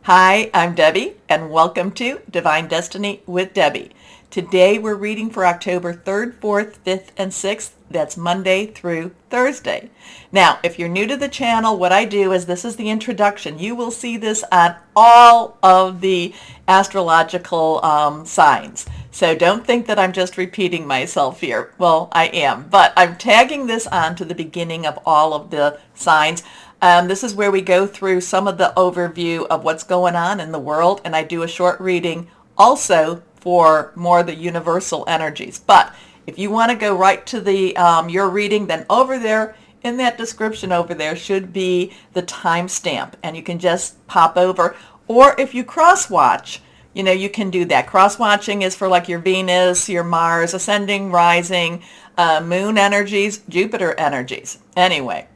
Hi, I'm Debbie, and welcome to Divine Destiny with Debbie. Today we're reading for October 3rd, 4th, 5th, and 6th. That's Monday through Thursday. Now, if you're new to the channel, what I do is this is the introduction. You will see this on all of the astrological signs. So don't think that I'm just repeating myself here. Well, I am, but I'm tagging this on to the beginning of all of the signs. This is where we go through some of the overview of what's going on in the world, and I do a short reading also for more of the universal energies. But if you want to go right to the your reading, then over there in that description over there should be the timestamp, and you can just pop over. Or if you cross-watch, you can do that. Cross-watching is for like your Venus, your Mars, ascending, rising, moon energies, Jupiter energies. Anyway.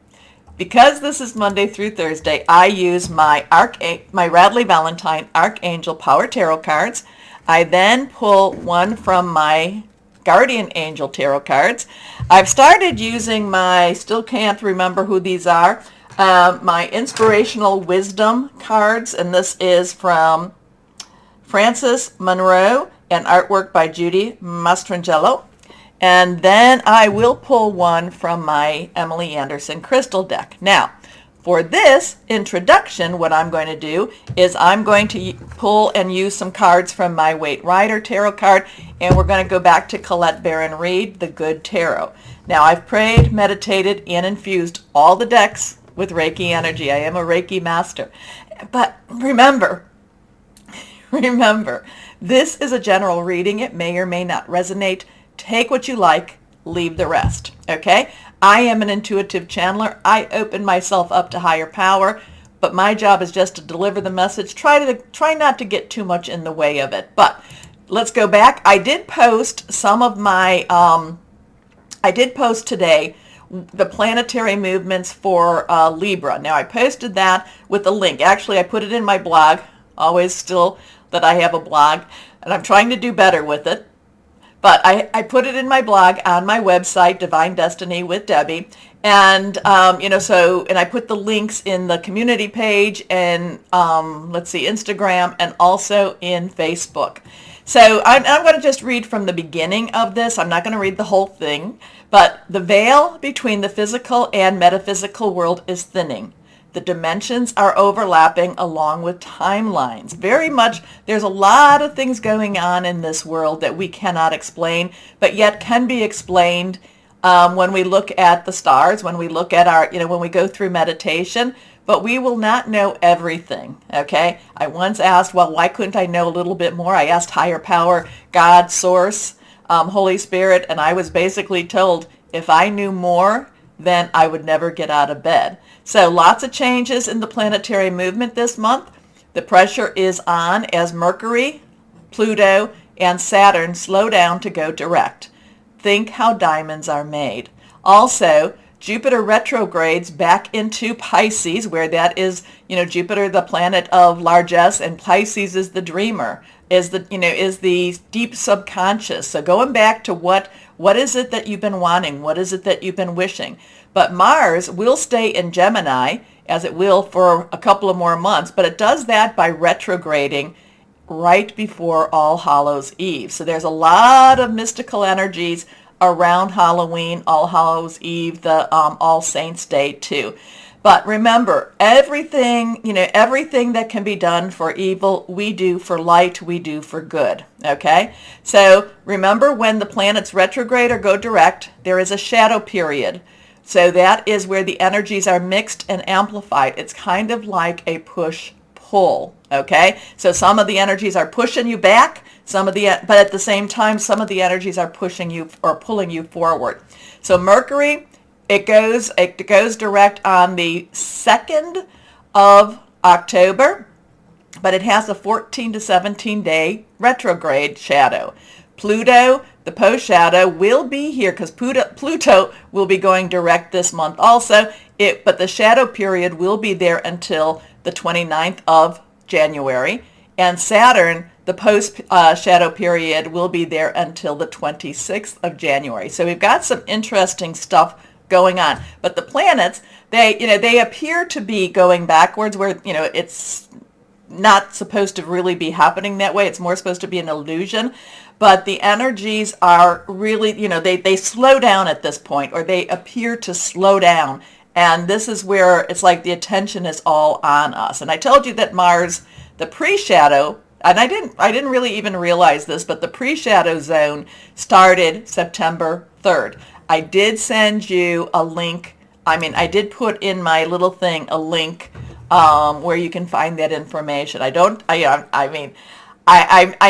Because this is Monday through Thursday, I use my Radley Valentine Archangel Power Tarot cards. I then pull one from my Guardian Angel Tarot cards. I've started using still can't remember who these are, my Inspirational Wisdom cards, and this is from Frances Monroe and artwork by Judy Mastrangelo. And then I will pull one from my Emily Anderson crystal deck. Now, for this introduction, what I'm going to do is I'm going to pull and use some cards from my Waite Rider tarot card, and we're going to go back to Colette Baron Reed, the Good Tarot. Now, I've prayed, meditated, and infused all the decks with Reiki energy. I am a Reiki master. But remember, this is a general reading. It may or may not resonate. Take what you like, leave the rest, okay? I am an intuitive channeler. I open myself up to higher power, but my job is just to deliver the message. Try not to get too much in the way of it. But let's go back. I did post some of my, I did post today the planetary movements for Libra. Now, I posted that with a link. Actually, I put it in my blog, always still that I have a blog, and I'm trying to do better with it. But I put it in my blog on my website, Divine Destiny with Debbie. And, and I put the links in the community page and, Instagram, and also in Facebook. So I'm going to just read from the beginning of this. I'm not going to read the whole thing. But the veil between the physical and metaphysical world is thinning. The dimensions are overlapping along with timelines. Very much, there's a lot of things going on in this world that we cannot explain, but yet can be explained when we look at the stars, when we look at when we go through meditation, but we will not know everything, okay? I once asked, well, why couldn't I know a little bit more? I asked higher power, God, Source, Holy Spirit, and I was basically told if I knew more, then I would never get out of bed. So lots of changes in the planetary movement this month. The pressure is on as Mercury, Pluto, and Saturn slow down to go direct. Think how diamonds are made. Also, Jupiter retrogrades back into Pisces, where that is, Jupiter, the planet of largesse, and Pisces is the dreamer, is the deep subconscious. So going back to what is it that you've been wanting? What is it that you've been wishing? But Mars will stay in Gemini, as it will for a couple of more months, but it does that by retrograding right before All Hallows Eve. So there's a lot of mystical energies around Halloween, All Hallows Eve, the All Saints Day too. But remember, everything that can be done for evil, we do for light, we do for good, okay? So remember, when the planets retrograde or go direct, there is a shadow period. So that is where the energies are mixed and amplified. It's kind of like a push-pull, okay? So some of the energies are pushing you back, but at the same time, some of the energies are pushing you or pulling you forward. So Mercury, it goes direct on the 2nd of October, but it has a 14 to 17 day retrograde shadow. Pluto, the post shadow, will be here because Pluto will be going direct this month also. But the shadow period will be there until the 29th of January. And Saturn, the post shadow period, will be there until the 26th of January. So we've got some interesting stuff going on. But the planets, they appear to be going backwards, where it's not supposed to really be happening that way. It's more supposed to be an illusion. But the energies are really, they slow down at this point, or they appear to slow down. And this is where it's like the attention is all on us. And I told you that Mars, the pre-shadow, and I didn't really even realize this, but the pre-shadow zone started September 3rd. I did send you a link. I did put in my little thing a link where you can find that information. I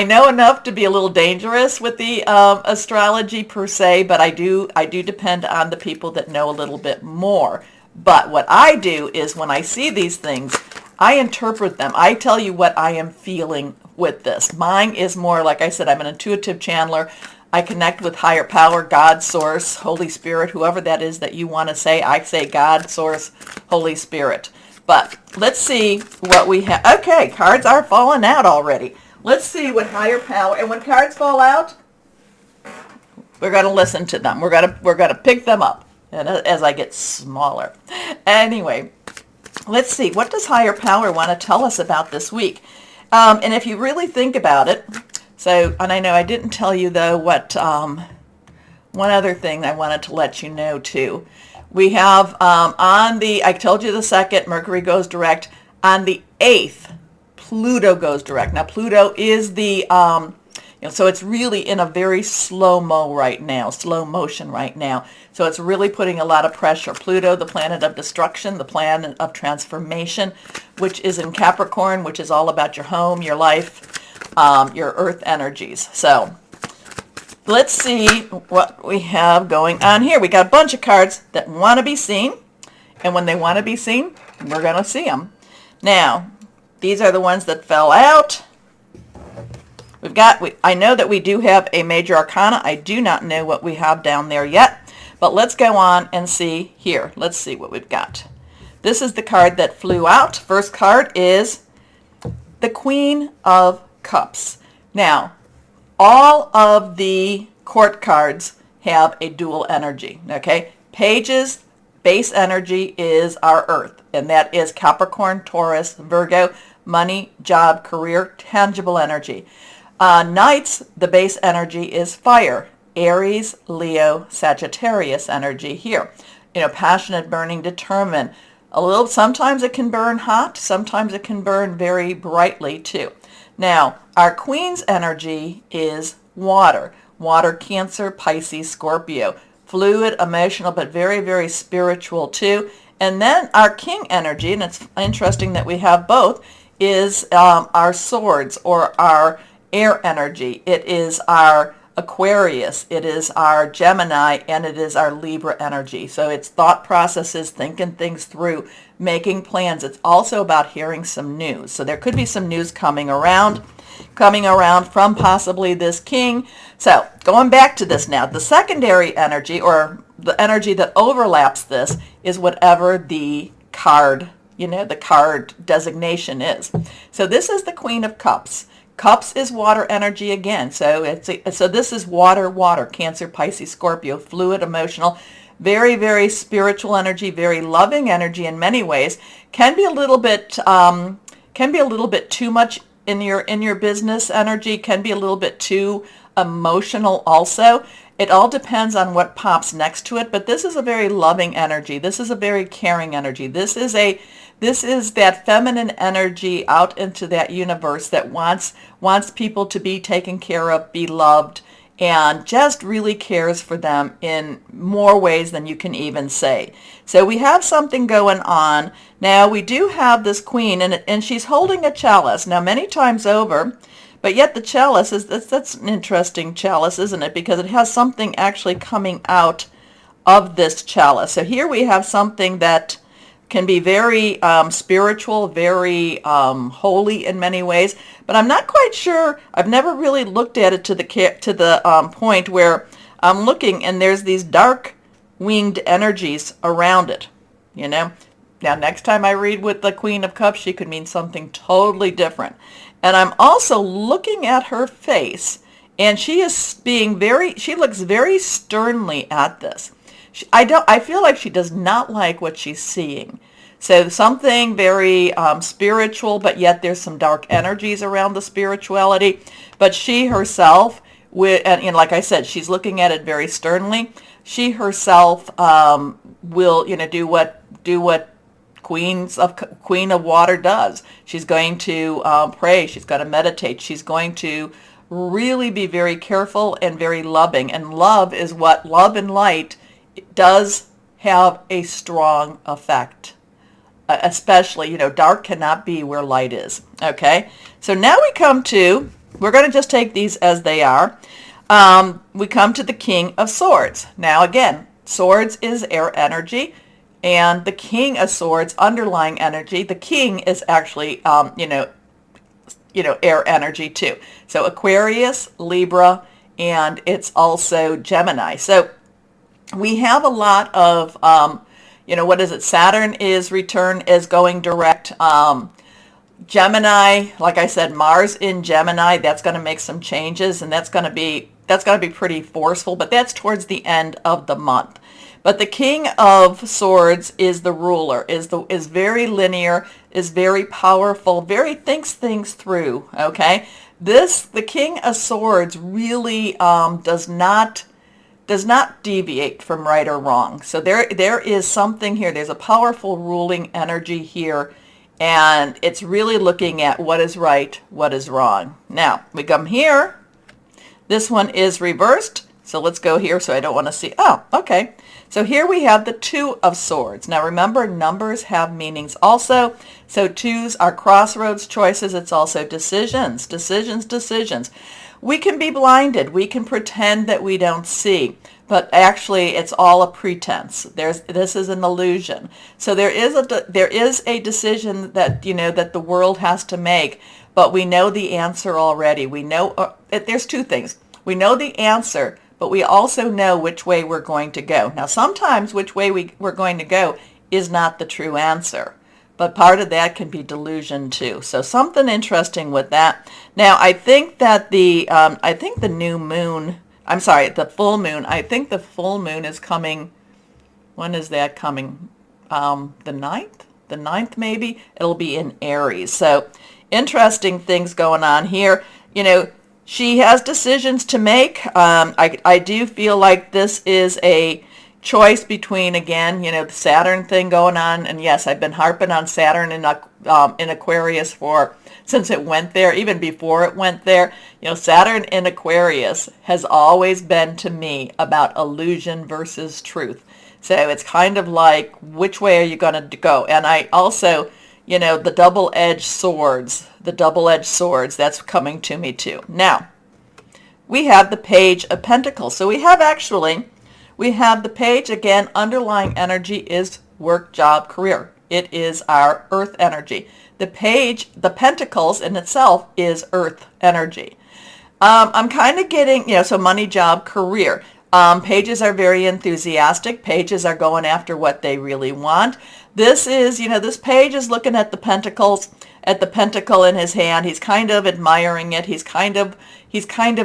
know enough to be a little dangerous with the astrology per se, but I do depend on the people that know a little bit more. But what I do is when I see these things, I interpret them. I tell you what I am feeling with this. Mine is more, like I said, I'm an intuitive channeler. I connect with higher power, God, Source, Holy Spirit, whoever that is that you want to say. I say God, Source, Holy Spirit. But let's see what we have. Okay, cards are falling out already. Let's see what higher power, and when cards fall out, we're going to listen to them. We're going to pick them up, and as I get smaller. Anyway, let's see. What does higher power want to tell us about this week? And if you really think about it, and I know I didn't tell you though what one other thing I wanted to let you know too. We have I told you the 2nd, Mercury goes direct. On the 8th, Pluto goes direct. Now Pluto is the, so it's really in a very slow motion right now. So it's really putting a lot of pressure. Pluto, the planet of destruction, the planet of transformation, which is in Capricorn, which is all about your home, your life, your earth energies. So let's see what we have going on here. We got a bunch of cards that want to be seen. And when they want to be seen, we're going to see them. Now, these are the ones that fell out. I know that we do have a major arcana. I do not know what we have down there yet. But let's go on and see here. Let's see what we've got. This is the card that flew out. First card is the Queen of Cups. Now, all of the court cards have a dual energy, okay? Pages, base energy is our earth, and that is Capricorn, Taurus, Virgo, money, job, career, tangible energy. Knights, the base energy is fire, Aries, Leo, Sagittarius energy here. Passionate, burning, determined. Sometimes it can burn hot, sometimes it can burn very brightly too. Now, our Queen's energy is water. Water, Cancer, Pisces, Scorpio. Fluid, emotional, but very, very spiritual too. And then our King energy, and it's interesting that we have both, is our swords or our air energy. It is our Aquarius, it is our Gemini, and it is our Libra energy. So it's thought processes, thinking things through, making plans. It's also about hearing some news. So there could be some news coming around from possibly this king. So going back to this now, the secondary energy, or the energy that overlaps this, is whatever the card, the card designation is. So this is the Queen of Cups. Cups is water energy again. So this is water, Cancer, Pisces, Scorpio, fluid, emotional, very, very spiritual energy, very loving energy in many ways. Can be a little bit too much in your business energy, can be a little bit too emotional also. It all depends on what pops next to it, but this is a very loving energy. This is a very caring energy. This is that feminine energy out into that universe that wants people to be taken care of, be loved, and just really cares for them in more ways than you can even say. So we have something going on. Now we do have this queen, and she's holding a chalice. Now many times over, but yet the chalice that's an interesting chalice, isn't it? Because it has something actually coming out of this chalice. So here we have something that can be very spiritual, very holy in many ways, but I'm not quite sure. I've never really looked at it to the point where I'm looking and there's these dark winged energies around it, Now next time I read with the Queen of Cups, she could mean something totally different. And I'm also looking at her face, and she looks very sternly at this. I feel like she does not like what she's seeing. So something very spiritual, but yet there's some dark energies around the spirituality. But she herself, and like I said, she's looking at it very sternly. She herself will, do what Queen of Water does. She's going to pray. She's going to meditate. She's going to really be very careful and very loving. And love and light does have a strong effect. Especially, dark cannot be where light is. Okay, so now we're going to just take these as they are. We come to the King of Swords. Now again, Swords is air energy, and the King of Swords, underlying energy, the King is actually, air energy too. So Aquarius, Libra, and it's also Gemini. So we have a lot of, what is it? Saturn is going direct. Gemini, like I said, Mars in Gemini, that's going to make some changes, and that's going to be pretty forceful, but that's towards the end of the month. But the King of Swords is the ruler, is very linear, is very powerful, very thinks things through, okay? The King of Swords really does not deviate from right or wrong. So there is something here. There's a powerful ruling energy here, and it's really looking at what is right, what is wrong. Now, we come here. This one is reversed. So let's go here. So I don't want to see. Oh, okay. So here we have the Two of Swords. Now remember, numbers have meanings also. So twos are crossroads choices. It's also decisions. We can be blinded. We can pretend that we don't see. But actually, it's all a pretense. This is an illusion. So there is a decision that that the world has to make, but we know the answer already. We know there's two things. We know the answer, but we also know which way we're going to go. Now, sometimes which way we're going to go is not the true answer, but part of that can be delusion too. So something interesting with that. Now, I think that the new moon. I'm sorry, the full moon. I think the full moon is coming. When is that coming? The 9th? The 9th maybe? It'll be in Aries. So interesting things going on here. She has decisions to make. I do feel like this is a choice between, again, the Saturn thing going on. And yes, I've been harping on Saturn in Aquarius since it went there, even before it went there. Saturn in Aquarius has always been, to me, about illusion versus truth. So it's kind of like, which way are you going to go? And I also, the double-edged swords, that's coming to me too. Now, we have the Page of Pentacles. So we have the Page, again, underlying energy is work, job, career. It is our earth energy. The Page, the Pentacles in itself is earth energy. I'm kind of getting, so money, job, career. Pages are very enthusiastic. Pages are going after what they really want. This is, this page is looking at the pentacles, at the pentacle in his hand. He's kind of admiring it. He's kind of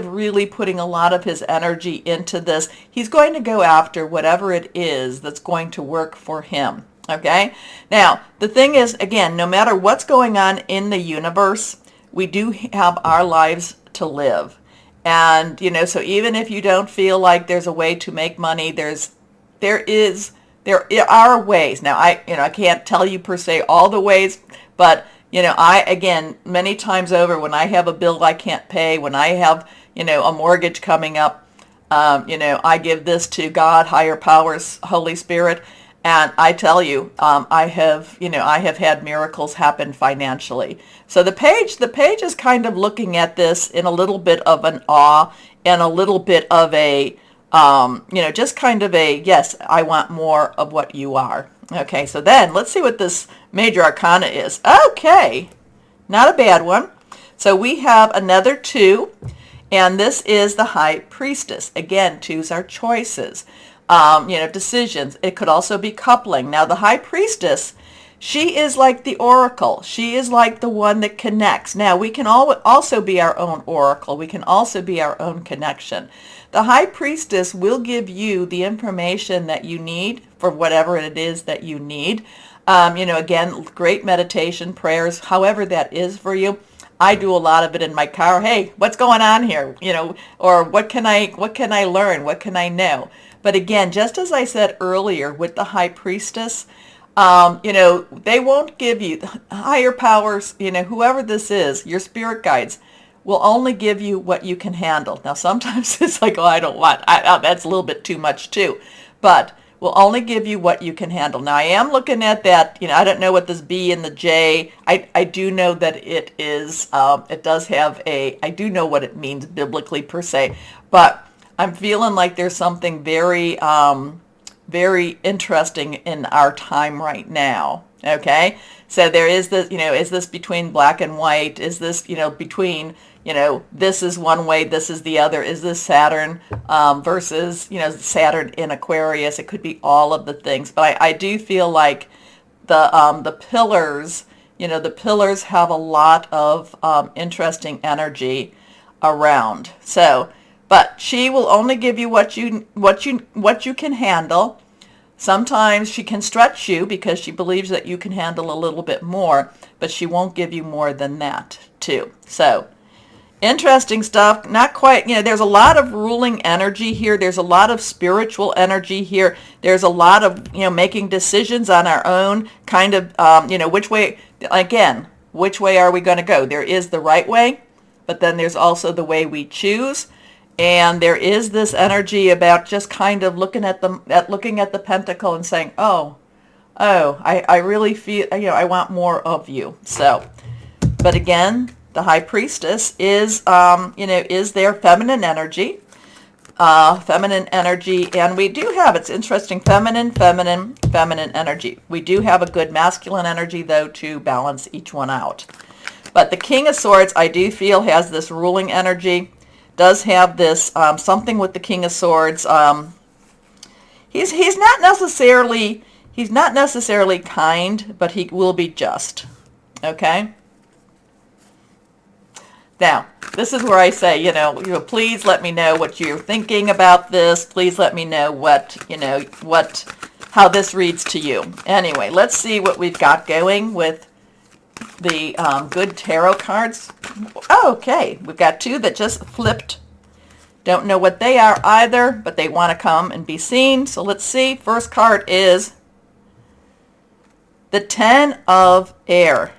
really putting a lot of his energy into this. He's going to go after whatever it is that's going to work for him. Okay? Now, the thing is, again, no matter what's going on in the universe, we do have our lives to live. And, so even if you don't feel like there's a way to make money, there are ways. Now, I can't tell you per se all the ways, but, again, many times over, when I have a bill I can't pay, when I have, a mortgage coming up, I give this to God, higher powers, Holy Spirit. And I tell you, I have had miracles happen financially. So the page is kind of looking at this in a little bit of an awe and a little bit of a, just kind of a, yes, I want more of what you are. Okay, so then let's see what this major arcana is. Okay, not a bad one. So we have another 2, and this is the High Priestess. Again, 2s are choices. Decisions. It could also be coupling. Now, the High Priestess, she is like the oracle. She is like the one that connects. Now, we can also be our own oracle. We can also be our own connection. The High Priestess will give you the information that you need for whatever it is that you need. Again, great meditation, prayers, however that is for you. I do a lot of it in my car. Hey, what's going on here? Or what can I learn? What can I know? But again, just as I said earlier with the High Priestess, they won't give you higher powers, whoever this is, your spirit guides will only give you what you can handle. Now, sometimes it's like, oh, I don't want, that's a little bit too much too, but will only give you what you can handle. Now, I am looking at that, I don't know what this B and the J, I do know that it is, it does have I do know what it means biblically per se, but I'm feeling like there's something very, very interesting in our time right now. Okay, so there is this, is this between black and white? Is this, between, this is one way, this is the other? Is this Saturn versus, Saturn in Aquarius? It could be all of the things, but I do feel like the pillars, the pillars have a lot of interesting energy around. So, but she will only give you what you can handle. Sometimes she can stretch you because she believes that you can handle a little bit more, but she won't give you more than that too. So interesting stuff. Not quite, there's a lot of ruling energy here. There's a lot of spiritual energy here. There's a lot of, making decisions on our own, kind of, which way, again, which way are we going to go? There is the right way, but then there's also the way we choose. And there is this energy about just kind of looking at the pentacle and saying, I really feel, I want more of you. So, but again, the High Priestess is, is their feminine energy, and we do have, it's interesting, feminine energy. We do have a good masculine energy, though, to balance each one out. But the King of Swords, I do feel, has this ruling energy. Does have this something with the King of Swords. He's not necessarily kind, but he will be just. Okay. Now, this is where I say, please let me know what you're thinking about this. Please let me know how this reads to you. Anyway, let's see what we've got going with the good tarot cards. Okay, we've got two that just flipped. Don't know what they are either, but they want to come and be seen. So let's see. First card is the 10 of Air.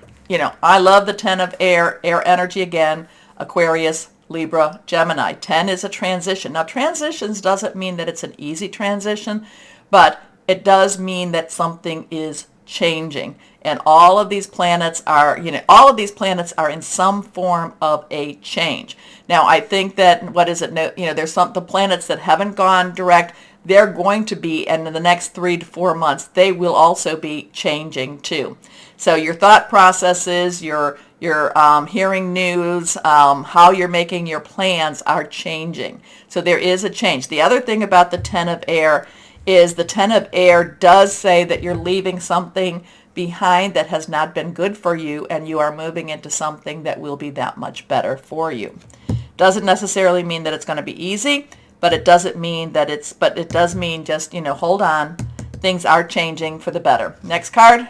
I love the 10 of Air energy again, Aquarius, Libra, Gemini. 10 is a transition. Now, transitions doesn't mean that it's an easy transition, but it does mean that something is changing. And all of these planets are, are in some form of a change. Now, I think that, there's the planets that haven't gone direct, they're going to be, and in the next 3 to 4 months, they will also be changing too. So your thought processes, your hearing news, how you're making your plans are changing. So there is a change. The other thing about the 10 of Air is the 10 of Air does say that you're leaving something behind that has not been good for you, and you are moving into something that will be that much better for you. Doesn't necessarily mean that it's going to be easy, but it doesn't mean that but it does mean just, hold on. Things are changing for the better. Next card.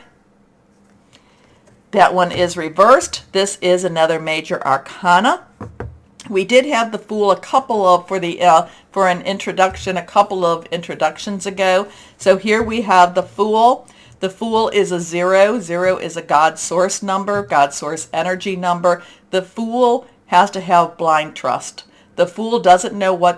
That one is reversed. This is another major arcana. We did have the Fool for an introduction a couple of introductions ago. So here we have the Fool. The Fool is a 0. 0 is a God source number, God source energy number. The Fool has to have blind trust. The Fool doesn't know why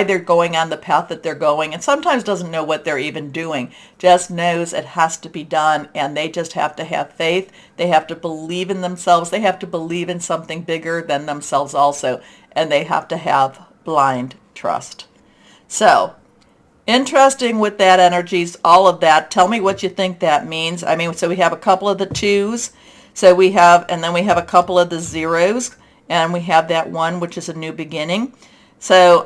they're going on the path that they're going, and sometimes doesn't know what they're even doing. Just knows it has to be done, and they just have to have faith. They have to believe in themselves. They have to believe in something bigger than themselves also, and they have to have blind trust. So, interesting with that energies, all of that. Tell me what you think that means. So we have a couple of the 2s. And then we have a couple of the 0s. And we have that 1, which is a new beginning. So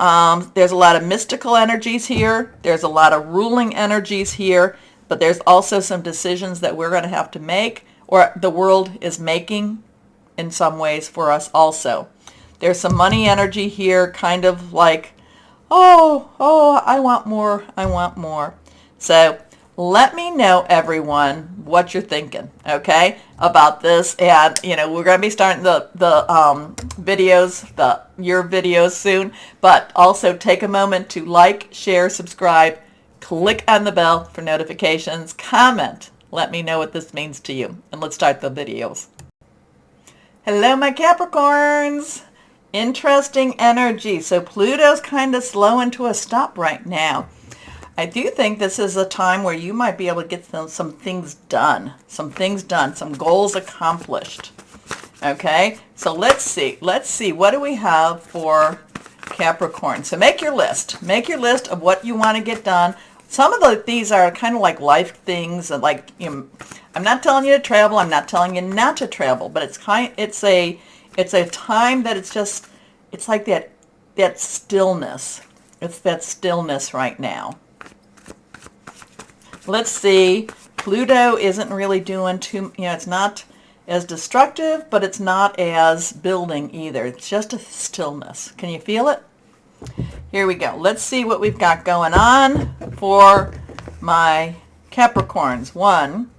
there's a lot of mystical energies here. There's a lot of ruling energies here. But there's also some decisions that we're going to have to make, or the world is making in some ways for us also. There's some money energy here, kind of like, I want more. So let me know, everyone, what you're thinking, okay, about this. And, we're going to be starting the videos, your videos soon. But also take a moment to like, share, subscribe, click on the bell for notifications, comment. Let me know what this means to you. And let's start the videos. Hello, my Capricorns. Interesting energy. So Pluto's kind of slowing to a stop right now. I do think this is a time where you might be able to get some things done, some goals accomplished. Okay, so let's see, what do we have for Capricorn? So make your list of what you want to get done. Some of these are kind of like life things, and like, I'm not telling you to travel, I'm not telling you not to travel, but it's a time that it's like that stillness. It's that stillness right now. Let's see. Pluto isn't really doing too, it's not as destructive, but it's not as building either. It's just a stillness. Can you feel it? Here we go. Let's see what we've got going on for my Capricorns. 1,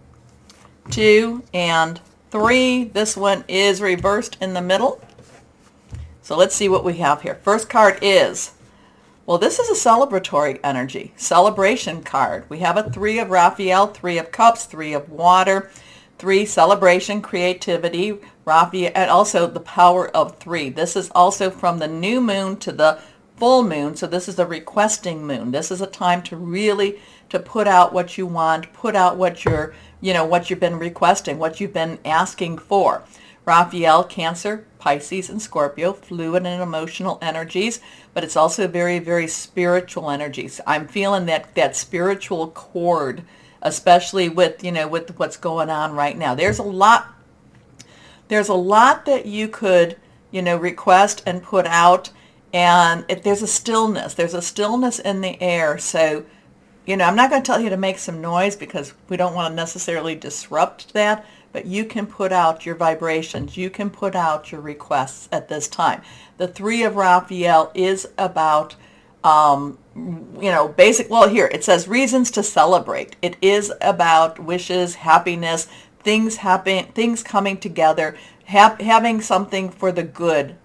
2, and 3. This one is reversed in the middle. So let's see what we have here. First card is, well, this is a celebratory energy, celebration card. We have a 3 of Raphael, 3 of Cups, 3 of Water, 3 celebration, creativity, Raphael, and also the power of 3. This is also from the new moon to the full moon, so this is a requesting moon. This is a time to really put out what you want, put out what what you've been requesting, what you've been asking for. Raphael, Cancer, Pisces, and Scorpio, fluid and emotional energies, but it's also very, very spiritual energies. I'm feeling that spiritual cord, especially with, with what's going on right now. There's a lot that you could, request and put out, and there's a stillness in the air. So, I'm not going to tell you to make some noise because we don't want to necessarily disrupt that, but you can put out your vibrations. You can put out your requests at this time. The 3 of Raphael is about, well, here it says reasons to celebrate. It is about wishes, happiness, things coming together, having something for the good,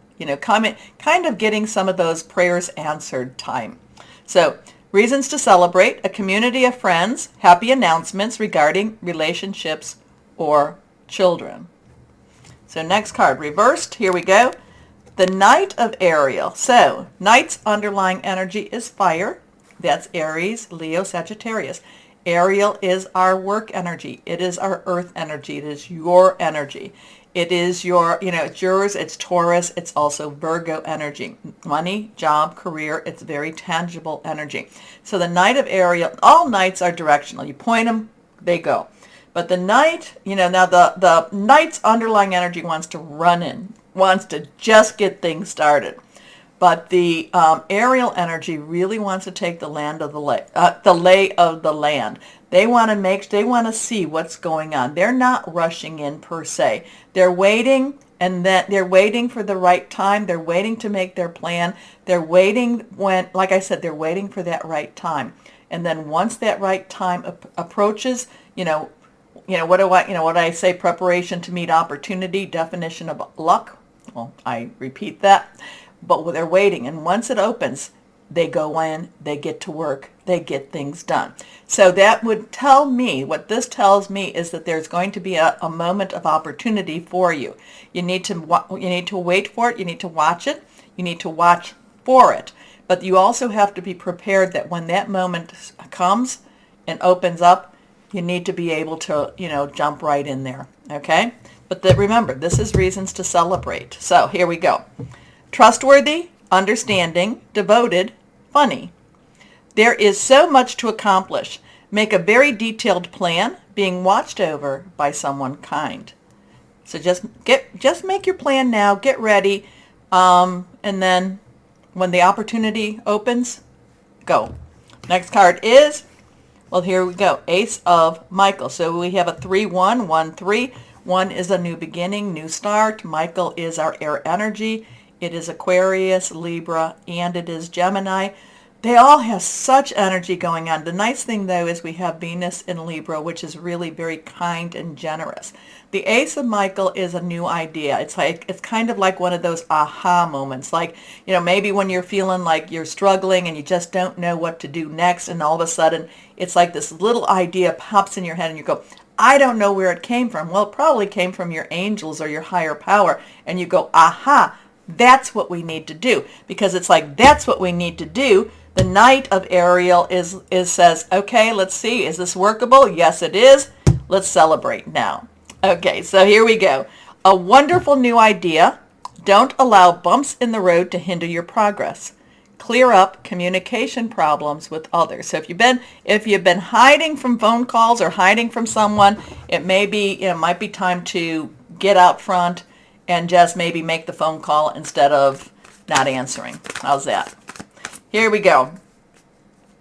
kind of getting some of those prayers answered time. So, reasons to celebrate, a community of friends, happy announcements regarding relationships or children. So next card, reversed. Here we go. The Knight of Ariel. So Knight's underlying energy is fire. That's Aries, Leo, Sagittarius. Ariel is our work energy. It is our earth energy. It is your energy. It is your, it's yours. It's Taurus. It's also Virgo energy. Money, job, career. It's very tangible energy. So the Knight of Ariel, all Knights are directional. You point them, they go. But the Knight, now the Knight's underlying energy wants to run in, wants to just get things started. But the Ariel energy really wants to take the lay of the land. They want to see what's going on. They're not rushing in per se. They're waiting, and then they're waiting for the right time. They're waiting to make their plan. They're waiting like I said, they're waiting for that right time. And then once that right time approaches, what do I say? Preparation to meet opportunity, definition of luck. Well, I repeat that. But they're waiting, and once it opens, they go in, they get to work, they get things done. So that would tell me, what this tells me is that there's going to be a moment of opportunity for you. You need to wait for it, you need to watch it, you need to watch for it. But you also have to be prepared that when that moment comes and opens up, you need to be able to, jump right in there, okay? But remember, this is reasons to celebrate. So here we go. Trustworthy, understanding, devoted, funny. There is so much to accomplish. Make a very detailed plan, being watched over by someone kind. So just make your plan now, get ready, and then when the opportunity opens, go. Next card is, well, here we go, Ace of Michael. So we have a 3-1, 1-3. 1 is a new beginning, new start. Michael is our air energy. It is Aquarius, Libra, and it is Gemini. they all have such energy going on. The nice thing, though, is we have Venus in Libra, which is really very kind and generous. The Ace of Michael is a new idea. It's kind of like one of those aha moments. Like, maybe when you're feeling like you're struggling and you just don't know what to do next, and all of a sudden it's like this little idea pops in your head and you go, I don't know where it came from. Well, it probably came from your angels or your higher power. And you go, aha, that's what we need to do. Because it's like, that's what we need to do. The Knight of Ariel says, okay, let's see, is this workable? Yes, it is. Let's celebrate now. Okay, so here we go. A wonderful new idea. Don't allow bumps in the road to hinder your progress. Clear up communication problems with others. So if you've been hiding from phone calls or hiding from someone, it might be time to get out front and just maybe make the phone call instead of not answering. How's that? Here we go.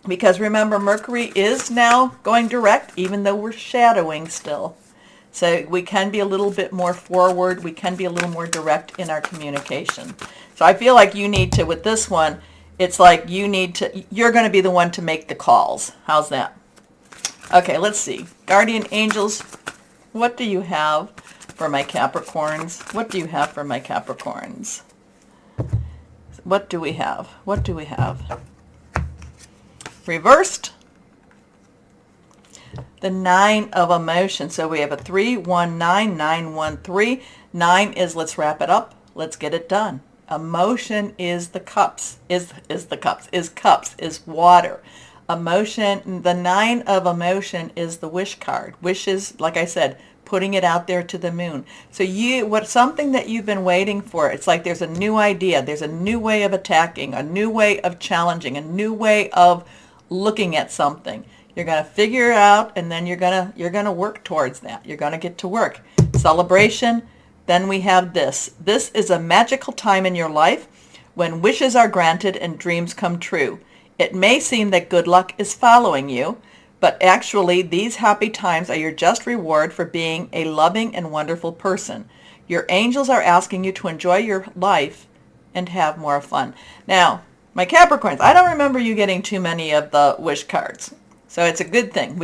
Because remember, Mercury is now going direct, even though we're shadowing still. So we can be a little bit more forward. We can be a little more direct in our communication. So I feel like you need to, with this one, it's like you're going to be the one to make the calls. How's that? Okay, let's see. Guardian angels, what do you have for my Capricorns? What do you have for my Capricorns? What do we have? What do we have? Reversed. The 9 of emotion. So we have a 3, 1, 9, 9, 1, 3. 9 is let's wrap it up. Let's get it done. Emotion is the cups, is water. Emotion, the 9 of emotion is the wish card. Wish is, like I said, putting it out there to the moon. So something that you've been waiting for, it's like there's a new idea, there's a new way of attacking, a new way of challenging, a new way of looking at something. You're going to figure it out, and then you're going to work towards that. You're going to get to work. Celebration. Then we have this. This is a magical time in your life when wishes are granted and dreams come true. It may seem that good luck is following you, but actually these happy times are your just reward for being a loving and wonderful person. Your angels are asking you to enjoy your life and have more fun. Now, my Capricorns, I don't remember you getting too many of the wish cards. So it's a good thing.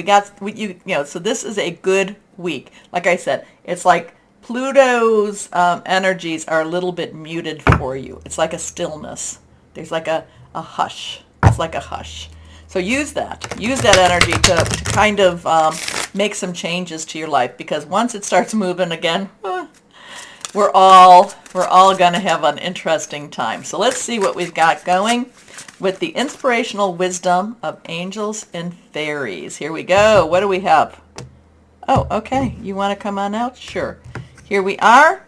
So this is a good week. Like I said, it's like Pluto's energies are a little bit muted for you. It's like a stillness. There's like a hush. It's like a hush. So use that. Use that energy to kind of make some changes to your life, because once it starts moving again, we're all going to have an interesting time. So let's see what we've got going with the inspirational wisdom of angels and fairies. Here we go. What do we have? Oh, okay. You want to come on out? Sure. Here we are.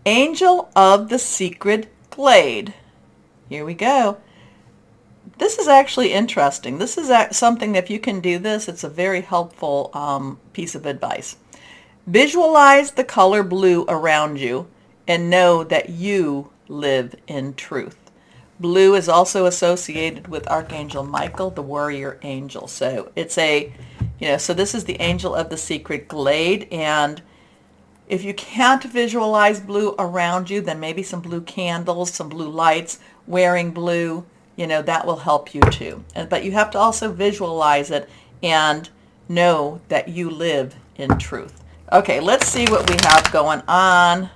Angel of the Secret Glade. Here we go. This is actually interesting. This is something that if you can do this, it's a very helpful piece of advice. Visualize the color blue around you and know that you live in truth. Blue is also associated with Archangel Michael, the warrior angel. So it's so this is the Angel of the Secret Glade. And if you can't visualize blue around you, then maybe some blue candles, some blue lights, wearing blue, that will help you too. But you have to also visualize it and know that you live in truth. Okay, let's see what we have going on.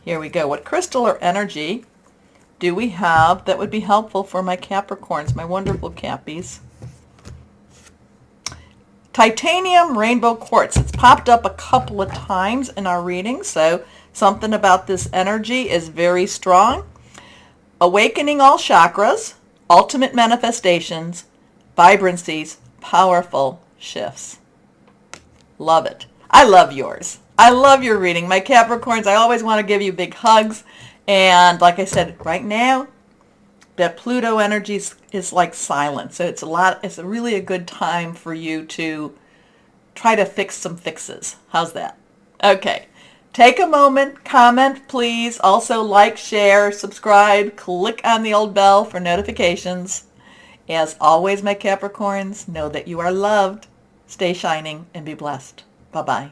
Here we go. What crystal or energy do we have that would be helpful for my Capricorns, my wonderful Cappies? Titanium rainbow quartz. It's popped up a couple of times in our reading, so something about this energy is very strong. Awakening all chakras, ultimate manifestations, vibrancies, powerful shifts. Love it. I love yours. I love your reading. My Capricorns, I always want to give you big hugs. And like I said, right now, that Pluto energy is like silent. So it's really a good time for you to try to fix some fixes. How's that? Okay. Take a moment, comment, please. Also like, share, subscribe, click on the old bell for notifications. As always, my Capricorns, know that you are loved. Stay shining and be blessed. Bye-bye.